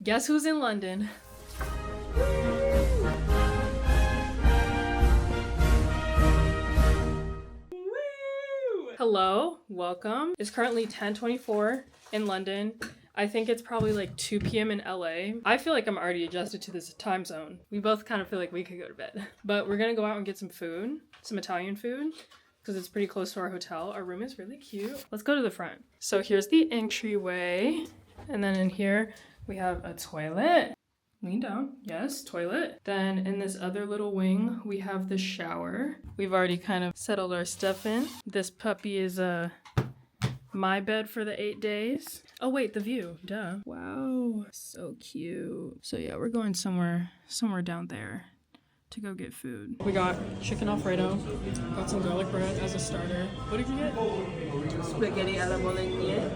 Guess who's in London? Woo! Hello, welcome. It's currently 10:24 in London. I think it's probably like 2 p.m. in LA. I feel like I'm already adjusted to this time zone. We both kind of feel like we could go to bed. But we're gonna go out and get some food, some Italian food, because it's pretty close to our hotel. Our room is really cute. Let's go to the front. So here's the entryway. And then in here, we have a toilet. Lean down. Yes, toilet. Then in this other little wing, we have the shower. We've already kind of settled our stuff in. This puppy is my bed for the 8 days. Oh wait, the view. Duh. Wow. So cute. So yeah, we're going somewhere down there to go get food. We got chicken Alfredo. Got some garlic bread as a starter. What did you get? Spaghetti alla bolognese.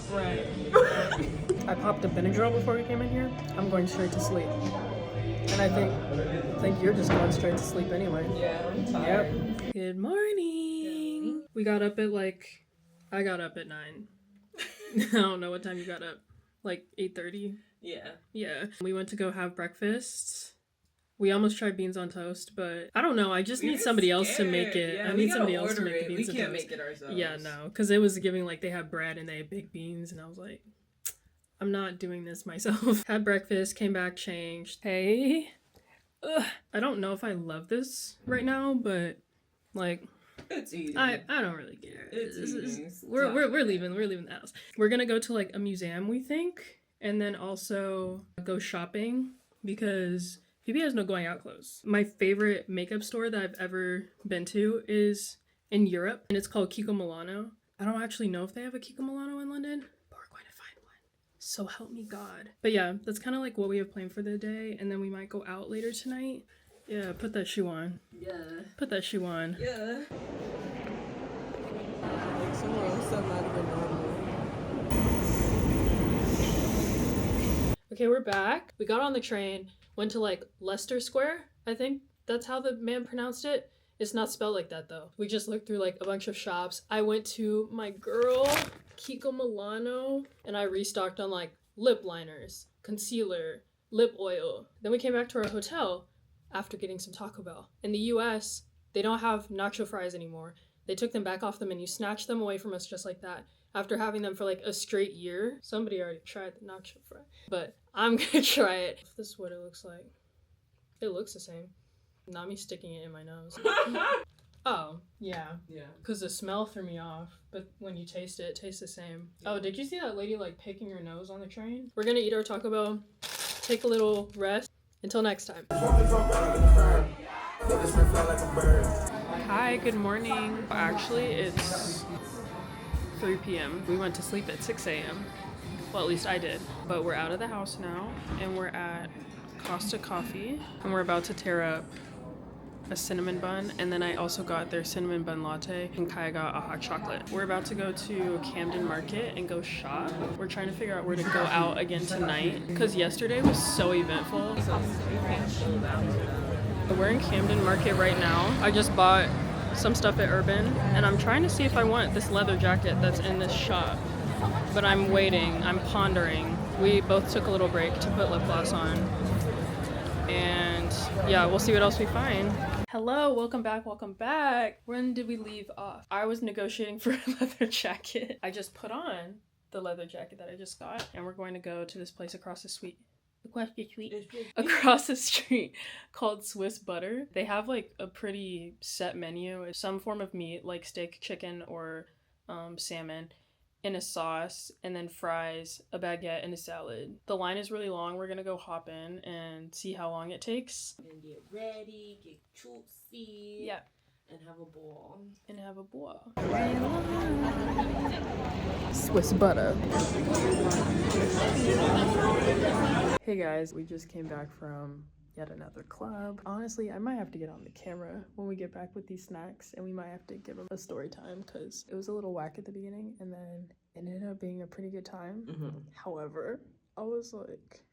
Right. I popped a Benadryl before we came in here. I'm going straight to sleep. And I think you're just going straight to sleep anyway. Yeah, I'm tired. Yep. Good morning. We got up at I got up at 9. I don't know what time you got up. Like 8:30? Yeah. Yeah. We went to go have breakfast. We almost tried beans on toast, but I don't know. I just need somebody else to make it. Yeah, I need somebody else to make the beans we on can't toast. make it ourselves. Yeah, no, because it was giving like they had bread and they had baked beans, and I was like, I'm not doing this myself. Had breakfast, came back, changed. Hey, I don't know if I love this right now, but like, it's easy. I don't really care. It's We're leaving the house. We're gonna go to like a museum, we think, and then also go shopping because Phoebe has no going out clothes. My favorite makeup store that I've ever been to is in Europe, and it's called Kiko Milano. I don't actually know if they have a Kiko Milano in London, but we're going to find one. So help me God. But yeah, that's kind of like what we have planned for the day, and then we might go out later tonight. Yeah, put that shoe on. Yeah. Put that shoe on. Yeah. Somewhere else I'm not even normal. Okay, we're back. We got on the train, went to like Leicester Square, I think that's how the man pronounced it. It's not spelled like that though. We just looked through like a bunch of shops. I went to my girl, Kiko Milano, and I restocked on like lip liners, concealer, lip oil. Then we came back to our hotel after getting some Taco Bell. In the US, they don't have nacho fries anymore. They took them back off the menu, snatched them away from us just like that. After having them for like a straight year. Somebody already tried the nacho fry, but I'm gonna try it. This is what it looks like. It looks the same. Not me sticking it in my nose. Oh, yeah. Yeah. Because the smell threw me off, but when you taste it, it tastes the same. Yeah. Oh, did you see that lady like picking her nose on the train? We're gonna eat our Taco Bell, take a little rest. Until next time. Hi, good morning. Actually, it's 3 p.m. We went to sleep at 6 a.m. Well, at least I did. But we're out of the house now, and we're at Costa Coffee, and we're about to tear up a cinnamon bun, and then I also got their cinnamon bun latte, and Kaya got a hot chocolate. We're about to go to Camden Market and go shop. We're trying to figure out where to go out again tonight, because yesterday was so eventful. We're in Camden Market right now. I just bought some stuff at Urban, and I'm trying to see if I want this leather jacket that's in this shop, but I'm waiting, I'm pondering. We both took a little break to put lip gloss on, and yeah, we'll see what else we find. Hello, welcome back. When did we leave off? I was negotiating for a leather jacket. I just put on the leather jacket that I just got, and we're going to go to this place across the street called Swiss Butter. They have like a pretty set menu. It's some form of meat like steak, chicken, or salmon in a sauce, and then fries, a baguette, and a salad. The line is really long. We're gonna go hop in and see how long it takes. And get ready, get choosy. Yeah. And have a ball. Swiss Butter. Hey guys, we just came back from yet another club. Honestly, I might have to get on the camera when we get back with these snacks, and we might have to give them a story time because it was a little whack at the beginning, and then it ended up being a pretty good time. However, I was like,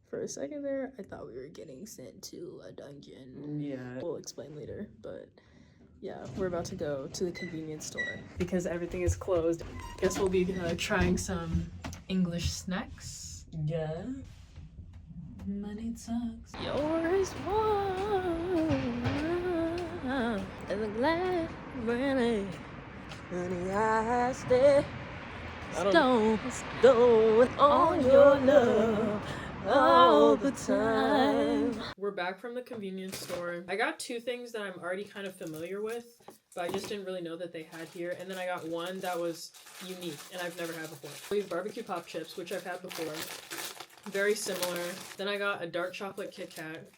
for a second there, I thought we were getting sent to a dungeon. Yeah. We'll explain later, but yeah, we're about to go to the convenience store because everything is closed. Guess we'll be trying some English snacks. Yeah. Money talks. Yours warm as a glass running. Honey, I stay Stone on your love all the time. We're back from the convenience store. I got two things that I'm already kind of familiar with, but I just didn't really know that they had here. And then I got one that was unique and I've never had before. We have barbecue pop chips, which I've had before. Very similar. Then I got a dark chocolate Kit Kat,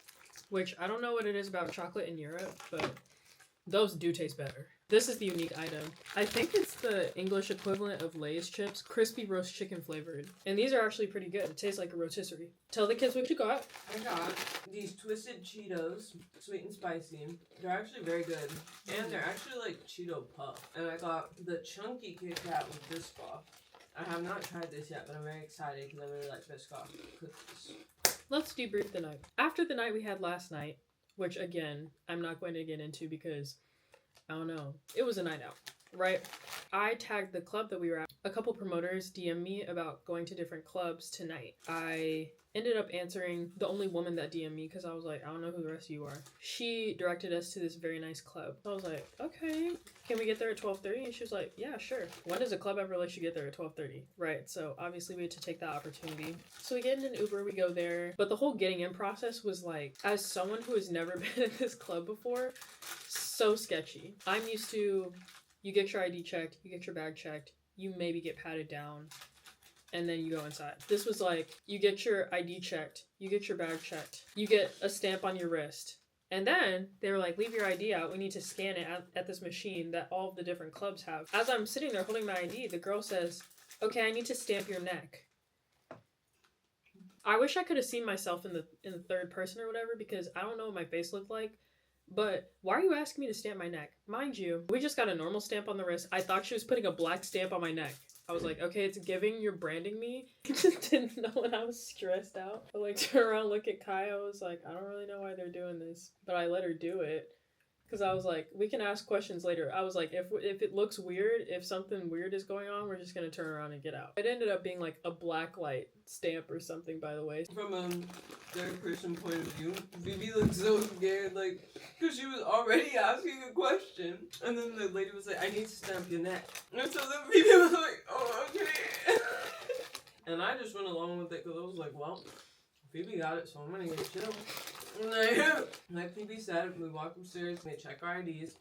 which I don't know what it is about chocolate in Europe, but those do taste better. This is the unique item. I think it's the English equivalent of Lay's chips, crispy roast chicken flavored. And these are actually pretty good. It tastes like a rotisserie. Tell the kids what you got. I got these twisted Cheetos, sweet and spicy. They're actually very good. And they're actually like Cheeto Puff. And I got the chunky Kit Kat with Biscoff. I have not tried this yet, but I'm very excited because I really like Biscoff cookies. Let's debrief the night. After the night we had last night, which again, I'm not going to get into because, I don't know, it was a night out, right? I tagged the club that we were at. A couple promoters DM'd me about going to different clubs tonight. I ended up answering the only woman that DM'd me because I was like, I don't know who the rest of you are. She directed us to this very nice club. So I was like, okay, can we get there at 12:30? And she was like, yeah, sure. When does a club ever let you get there at 12:30? Right, so obviously we had to take that opportunity. So we get in an Uber, we go there. But the whole getting in process was like, as someone who has never been at this club before, so sketchy. I'm used to, you get your ID checked, you get your bag checked, you maybe get patted down, and then you go inside. This was like, you get your ID checked, you get your bag checked, you get a stamp on your wrist. And then they were like, leave your ID out. We need to scan it at this machine that all of the different clubs have. As I'm sitting there holding my ID, the girl says, okay, I need to stamp your neck. I wish I could have seen myself in the third person or whatever, because I don't know what my face looked like. But why are you asking me to stamp my neck? Mind you, we just got a normal stamp on the wrist. I thought she was putting a black stamp on my neck. I was like, okay, it's giving, you're branding me. I just didn't know, and I was stressed out. I like turn around, look at Kai. I was like, I don't really know why they're doing this, but I let her do it. Because I was like, we can ask questions later. I was like, if it looks weird, if something weird is going on, we're just going to turn around and get out. It ended up being like a black light stamp or something, by the way. From a third person point of view, Phoebe looked so scared, like, because she was already asking a question. And then the lady was like, I need to stamp your neck. And so then Phoebe was like, oh, okay. And I just went along with it because I was like, well, Phoebe got it, so I'm going to get chill. Like Phoebe said, we walk upstairs, they check our IDs,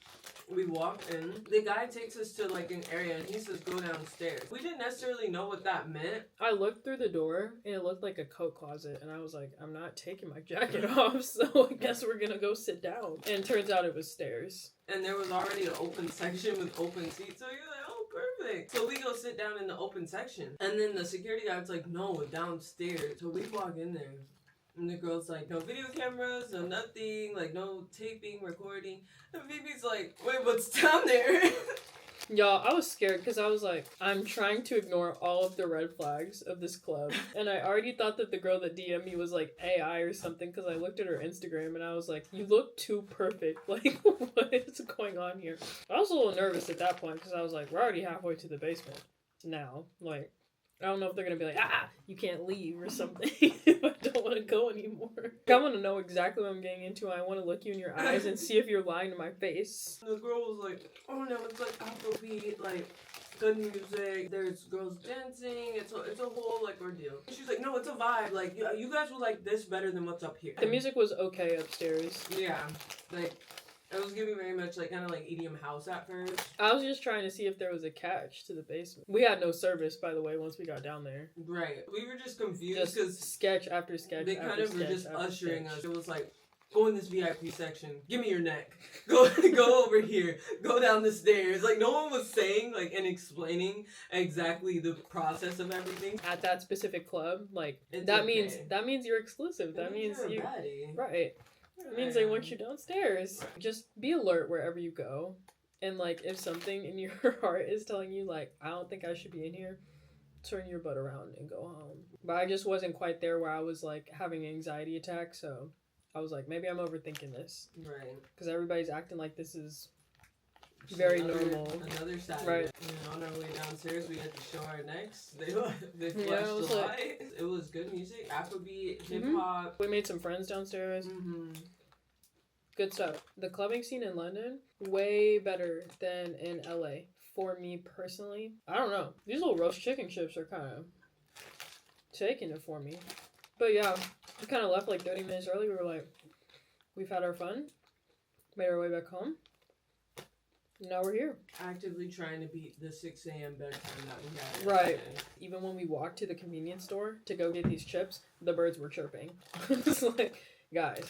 we walk in, the guy takes us to like an area and he says go downstairs. We didn't necessarily know what that meant. I looked through the door and it looked like a coat closet, and I was like, I'm not taking my jacket off, so I guess we're gonna go sit down. And it turns out it was stairs. And there was already an open section with open seats, so you're like, oh, perfect. So we go sit down in the open section, and then the security guard's like, no, downstairs. So we walk in there. And the girl's like, no video cameras, no nothing, like no taping, recording. And Phoebe's like, wait, what's down there? Y'all, I was scared because I was like, I'm trying to ignore all of the red flags of this club. And I already thought that the girl that DM'd me was like AI or something because I looked at her Instagram and I was like, you look too perfect. Like, what is going on here? I was a little nervous at that point because I was like, we're already halfway to the basement now. Like, I don't know if they're going to be like, you can't leave or something if I don't want to go anymore. I want to know exactly what I'm getting into. I want to look you in your eyes and see if you're lying to my face. The girl was like, oh no, it's like Afrobeat, like good music, there's girls dancing, it's a whole like ordeal. She's like, no, it's a vibe, like you guys will like this better than what's up here. The music was okay upstairs. Yeah, like it was giving very much like kind of like EDM house at first. I was just trying to see if there was a catch to the basement. We had no service, by the way, once we got down there. Right. We were just confused because sketch after sketch. They kind of were just ushering us. It was like, go in this VIP section. Give me your neck. Go over here. Go down the stairs. Like no one was saying like and explaining exactly the process of everything at that specific club. Like it's that okay. means you're exclusive. That means you're you a baddie. Right. It means they want you downstairs. Just be alert wherever you go. And, like, if something in your heart is telling you, like, I don't think I should be in here, turn your butt around and go home. But I just wasn't quite there where I was, like, having an anxiety attack, so I was like, maybe I'm overthinking this. Right. Because everybody's acting like this is very normal. Another Saturday. Right. And on our way downstairs, we had to show our necks. They flashed it was the like- light. It was good music, Afrobeat, hip hop. We made some friends downstairs. Good stuff. The clubbing scene in London, way better than in LA. For me personally, I don't know. These little roast chicken chips are kind of taking it for me. But yeah, we kind of left like 30 minutes early. We were like, we've had our fun, made our way back home. Now we're here. Actively trying to beat the 6 a.m. bedtime that we had. Right. Even when we walked to the convenience store to go get these chips, the birds were chirping. It's like, guys,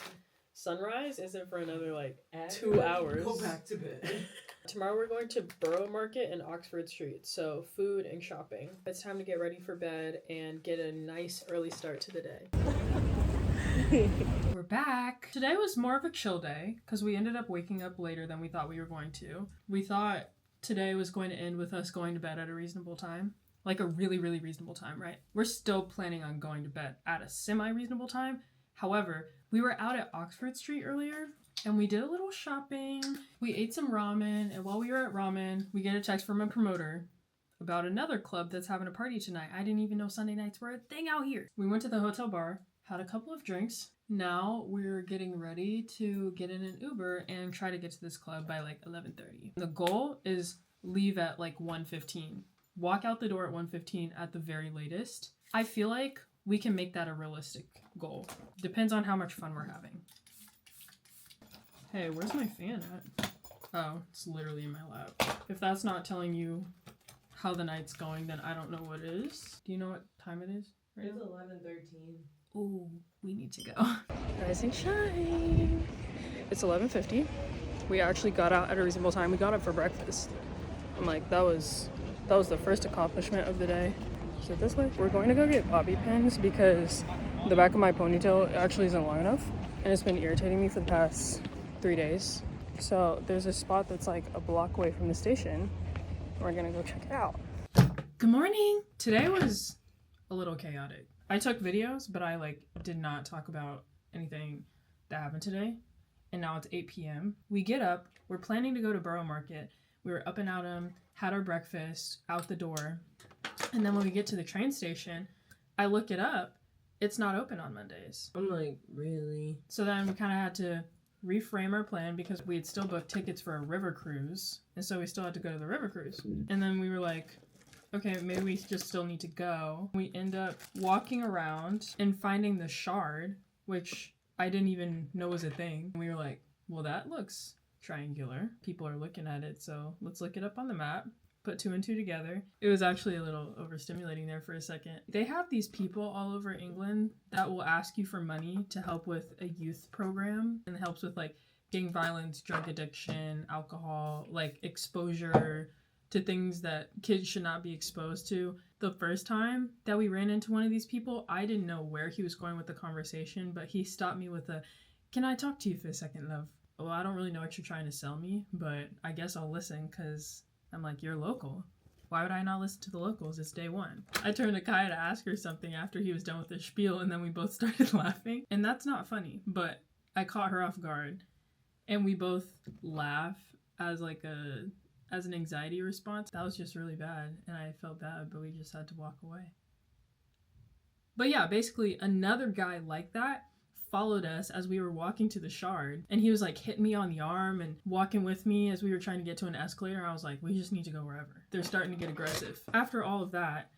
sunrise isn't for another like 2 hours. Go back to bed. Tomorrow we're going to Borough Market and Oxford Street, so food and shopping. It's time to get ready for bed and get a nice early start to the day. We're back. Today was more of a chill day because we ended up waking up later than we thought we were going to. We thought today was going to end with us going to bed at a reasonable time. Like a really, really reasonable time, right? We're still planning on going to bed at a semi-reasonable time. However, we were out at Oxford Street earlier and we did a little shopping. We ate some ramen, and while we were at ramen, we get a text from a promoter about another club that's having a party tonight. I didn't even know Sunday nights were a thing out here. We went to the hotel bar, had a couple of drinks. Now we're getting ready to get in an Uber and try to get to this club by like 11:30. The goal is leave at like 1:15. Walk out the door at 1:15 at the very latest. I feel like we can make that a realistic goal. Depends on how much fun we're having. Hey, where's my fan at? Oh, it's literally in my lap. If that's not telling you how the night's going, then I don't know what is. Do you know what time it is right It's now? 11:13. Ooh, we need to go. Rise and shine. It's 11:50. We actually got out at a reasonable time. We got up for breakfast. I'm like, that was the first accomplishment of the day. So this way, we're going to go get bobby pins because the back of my ponytail actually isn't long enough, and it's been irritating me for the past 3 days. So there's a spot that's like a block away from the station. We're gonna go check it out. Good morning. Today was a little chaotic. I took videos, but I like did not talk about anything that happened today. And now it's 8 p.m. We get up. We're planning to go to Borough Market. We were up and out, had our breakfast, out the door. And then when we get to the train station, I look it up. It's not open on Mondays. I'm like, really? So then we kind of had to reframe our plan because we had still booked tickets for a river cruise. And so we still had to go to the river cruise. And then we were like, okay, maybe we just still need to go. We end up walking around and finding the Shard, which I didn't even know was a thing. We were like, well, that looks triangular. People are looking at it, so let's look it up on the map. Put 2 and 2 together. It was actually a little overstimulating there for a second. They have these people all over England that will ask you for money to help with a youth program, and it helps with like gang violence, drug addiction, alcohol, like exposure to things that kids should not be exposed to. The first time that we ran into one of these people, I didn't know where he was going with the conversation, but he stopped me with a, "Can I talk to you for a second, love?" Well, I don't really know what you're trying to sell me, but I guess I'll listen because I'm like, you're local. Why would I not listen to the locals? It's day one. I turned to Kaya to ask her something after he was done with his spiel, and then we both started laughing. And that's not funny, but I caught her off guard. And we both laugh as like as an anxiety response. That was just really bad, and I felt bad, but we just had to walk away. But yeah, basically another guy like that followed us as we were walking to the Shard, and he was like hitting me on the arm and walking with me as we were trying to get to an escalator. I was like, we just need to go wherever. They're starting to get aggressive. After all of that,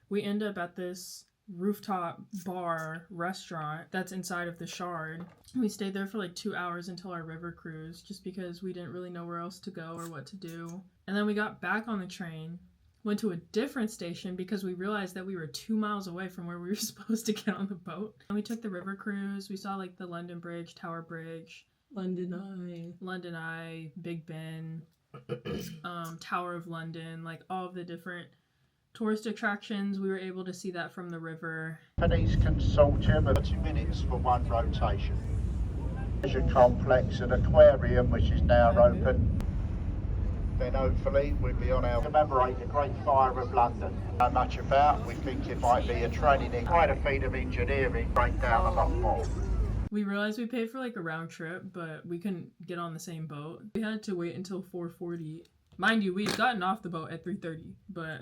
we end up at this rooftop bar restaurant that's inside of the Shard. We stayed there for like 2 hours until our river cruise, just because we didn't really know where else to go or what to do. And then we got back on the train, went to a different station because we realized that we were 2 miles away from where we were supposed to get on the boat. And we took the river cruise. We saw like the London Bridge, Tower Bridge, London Eye, Big Ben, Tower of London, like all of the different tourist attractions. We were able to see that from the river. Japanese consortium, 30 minutes for one rotation. Leisure complex and aquarium, which is now open. Then hopefully we'll be on our commemorate the Great Fire of London. Know much about, we think it might be a training in quite a feat of engineering, break down a lot more. We realized we paid for like a round trip, but we couldn't get on the same boat. We had to wait until 4:40. Mind you, we'd gotten off the boat at 3:30, but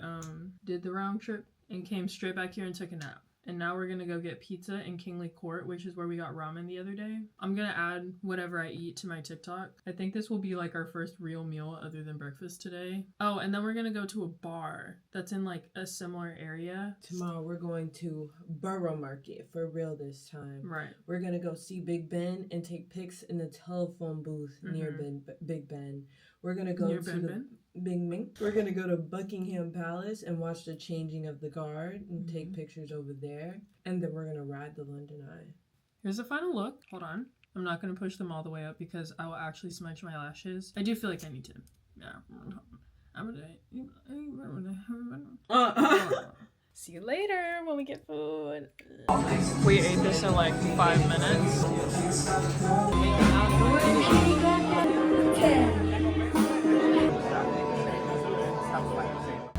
did the round trip and came straight back here and took a nap. And now we're gonna go get pizza in Kingley Court, which is where we got ramen the other day. I'm gonna add whatever I eat to my TikTok. I think this will be like our first real meal other than breakfast today. Oh, and then we're gonna go to a bar that's in like a similar area. Tomorrow we're going to Borough Market for real this time. Right. We're gonna go see Big Ben and take pics in the telephone booth near Big Ben. We're gonna go Near to Ben the Ben? Bing Bing. We're gonna go to Buckingham Palace and watch the changing of the guard and take pictures over there. And then we're gonna ride the London Eye. Here's a final look. Hold on. I'm not going to push them all the way up because I will actually smudge my lashes. I do feel like I need to. Yeah. See you later when we get food. We ate this in like 5 minutes.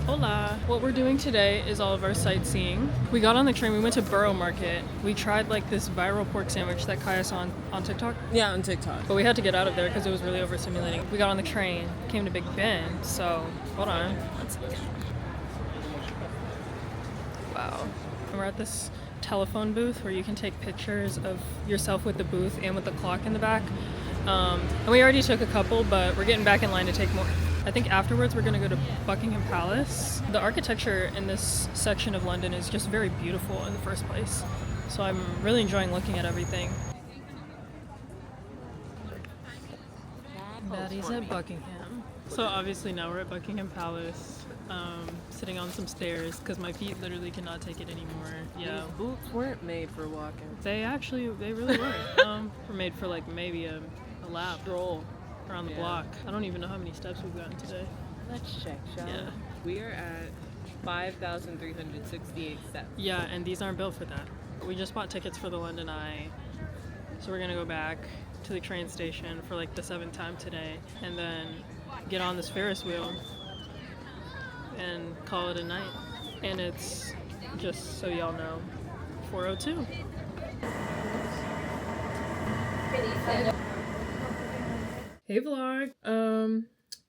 Hola. What we're doing today is all of our sightseeing. We got on the train, we went to Borough Market. We tried like this viral pork sandwich that Kaya saw on TikTok. Yeah, on TikTok. But we had to get out of there because it was really overstimulating. We got on the train, came to Big Ben, so hold on. Let's look. Wow. And we're at this telephone booth where you can take pictures of yourself with the booth and with the clock in the back. And we already took a couple, but we're getting back in line to take more. I think afterwards we're going to go to Buckingham Palace. The architecture in this section of London is just very beautiful in the first place. So I'm really enjoying looking at everything. Daddy's at Buckingham. So obviously now we're at Buckingham Palace, sitting on some stairs because my feet literally cannot take it anymore. Yeah. These boots weren't made for walking. They really were. Were made for like maybe a lap. Stroll. Around the block. I don't even know how many steps we've gotten today. Let's check, shall we? Yeah. We are at 5,368 steps. Yeah, and these aren't built for that. We just bought tickets for the London Eye. So we're gonna go back to the train station for like the 7th time today and then get on this Ferris wheel and call it a night. And it's, just so y'all know, 4:02. Hey vlog.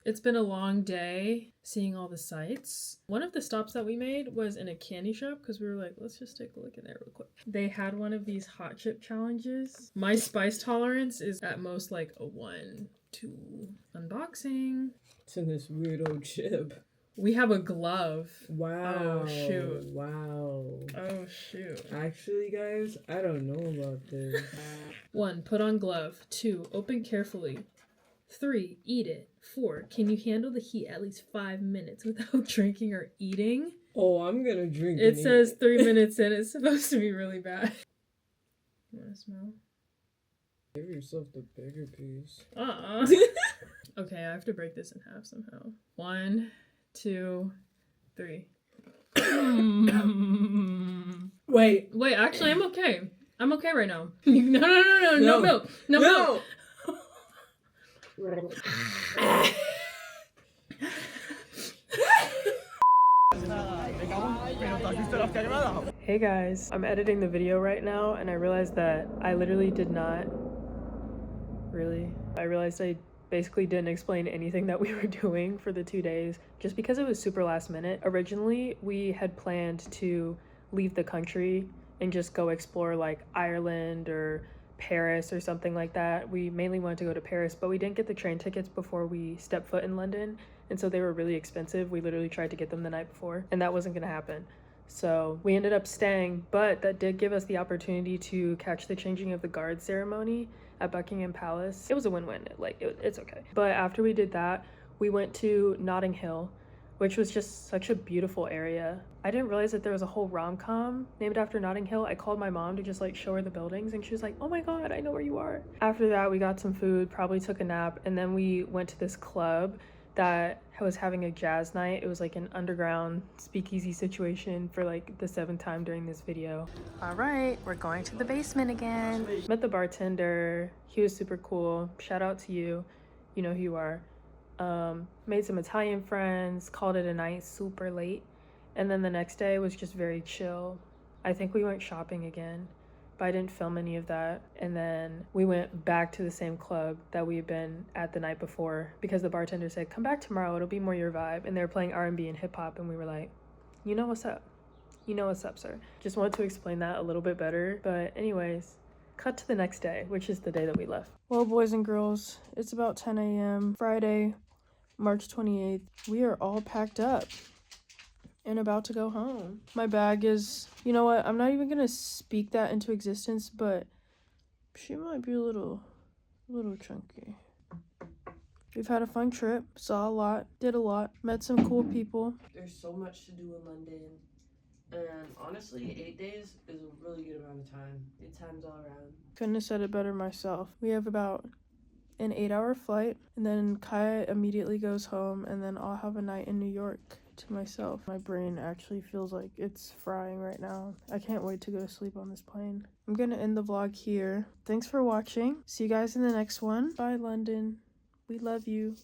It's been a long day seeing all the sights. One of the stops that we made was in a candy shop because we were like, let's just take a look in there real quick. They had one of these hot chip challenges. My spice tolerance is at most like a 1, 2. Unboxing. It's in this weird old chip. We have a glove. Wow. Oh shoot. Wow. Oh shoot. Actually, guys, I don't know about this. 1. Put on glove. 2. Open carefully. 3. Eat it. 4. Can you handle the heat at least 5 minutes without drinking or eating? Oh, I'm gonna drink it. Says 3 minutes in. It's supposed to be really bad. You wanna smell? Give yourself the bigger piece. Okay, I have to break this in half somehow. 1, 2, 3. Wait, actually I'm okay. I'm okay right now. No milk. No milk. Hey guys, I'm editing the video right now and I realized that I literally did not I realized I basically didn't explain anything that we were doing for the 2 days just because it was super last minute. Originally, we had planned to leave the country and just go explore like Ireland or Paris or something like that. We mainly wanted to go to Paris, but we didn't get the train tickets before we stepped foot in London, and so they were really expensive. We literally tried to get them the night before, and that wasn't gonna happen. So we ended up staying, but that did give us the opportunity to catch the changing of the guard ceremony at Buckingham Palace. It was a win-win, it's okay. But after we did that, we went to Notting Hill, which was just such a beautiful area. I didn't realize that there was a whole rom-com named after Notting Hill. I called my mom to just like show her the buildings and she was like, oh my god, I know where you are. After that, we got some food, probably took a nap, and then we went to this club that was having a jazz night. It was like an underground speakeasy situation for like the 7th time during this video. All right, we're going to the basement again. Met the bartender. He was super cool. Shout out to you. You know who you are. Made some Italian friends, called it a night, super late. And then the next day was just very chill. I think we went shopping again. but I didn't film any of that. And then we went back to the same club that we had been at the night before because the bartender said, come back tomorrow, it'll be more your vibe. And they were playing R&B and hip hop, and we were like, you know what's up. You know what's up, sir. Just wanted to explain that a little bit better. But anyways, cut to the next day, which is the day that we left. Well, boys and girls, it's about 10 a.m. Friday, March 28th. We are all packed up and about to go home. My bag is, you know what, I'm not even gonna speak that into existence, but she might be a little chunky. We've had a fun trip, saw a lot, did a lot, met some cool people. There's so much to do in London. And honestly, 8 days is a really good amount of time. Good times all around. Couldn't have said it better myself. We have about an 8-hour flight, and then Kaya immediately goes home, and then I'll have a night in New York to myself. My brain actually feels like it's frying right now. I can't wait to go to sleep on this plane. I'm gonna end the vlog here. Thanks for watching. See you guys in the next one. Bye, London. We love you.